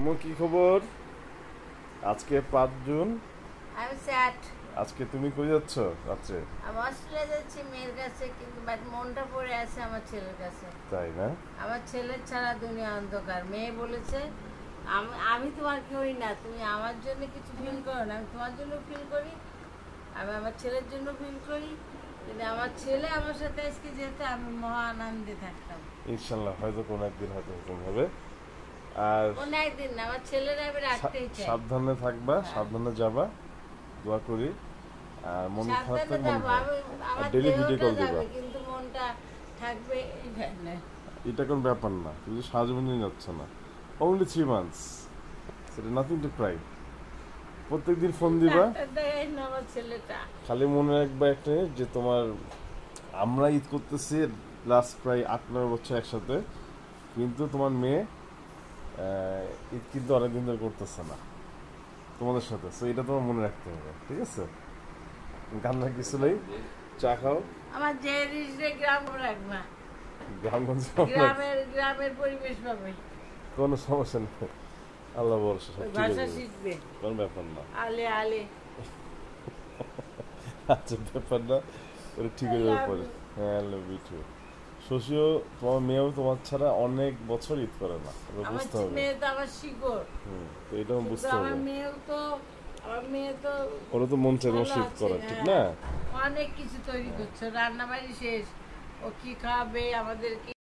আম্মু কি খবর? আজকে 5 জুন। আমি স্যাড। আজকে তুমি কই যাচ্ছ রাত্রে? আমি অস্ট্রেলিয়া যাচ্ছি মেয়ের কাছে, কিন্তু বাট মনটা পড়ে আছে আমার ছেলের কাছে। তাই না? আমার ছেলের ছাড়া দুনিয়া অন্ধকার। মেয়ে বলেছে আমি আমি তোমার কেউই না, তুমি আমার জন্য কিছু ফিল করো না, আমি তোমার জন্য ফিল করি, আমি আমার ছেলের জন্য ফিল করি। যদি আমার ছেলে আমার সাথে আজকে যেত আমি মহা আনন্দে থাকতাম। ইনশাল্লাহ হয়তো কোনো একদিন হয়তো এরকম হবে। আর কোনো একদিন না, আমার ছেলেরা আমি রাখতেই চাই। সাবধানে থাকবা, হ্যাঁ। সাবধানে যাবা, দোয়া করি। আর মন খারাপ সাবধানে থাকলে মন যাবো খারাপ, আমি, আর আমার ডেলি ভিডিও দেহটা কল দিবা। যাবে কিন্তু মনটা থাকবে এখানে। এটা কোনো ব্যাপার না, তুমি তো সারা জীবন নিয়ে যাচ্ছ না। অনলি 3 মান্থস, সেটা নাথিং টু ক্রাই। প্রত্যেকদিন ফোন দিবা, ডাক্তার দেখাই না আমার ছেলেটা। খালি মনে রাখবা একটা জিনিস, যে তোমার আমরা ঈদ করতেছি লাস্ট প্রায় 8-9 বছর একসাথে, কিন্তু তোমার মেয়ে ঈদ কিন্তু অনেকদিন ধরে করতেছে না তোমাদের সাথে। সো এটা তোমার মনে রাখতে হবে, ঠিক আছে? কান্নার কিছু নেই, চা খাও। আমার যে রিজরে গ্রাম রাখবা, গ্রামগঞ্জ গ্রামের পরিবেশ পাবে, কোনো সমস্যা নেই, আল্লাহ বলছে সব ওই ঠিক ভাষা আছে, শিখবে। কোনো ব্যাপার না। আলে আলে। আচ্ছা, ব্যাপার না, ওটা ঠিক হয়ে যাবে পরে। হ্যাঁ, আই লাভ ইউ টু। শশীও, তোমার মেয়েও তোমার ছাড়া অনেক বছর ঈদ করে না, এটা আমার বুঝতে হবে। মেয়ে তো আমার শিকড়। তো এটা কিন্তু বুঝতে হবে। আমার মেয়ে তো ওরা তো মন চায় তোমার ভালো ঈদ আছে, করে, ঠিক হ্যাঁ। না? অনেক কিছু তৈরি করছে, রান্না বাড়ি শেষ। ও কি খাবে আমাদেরকে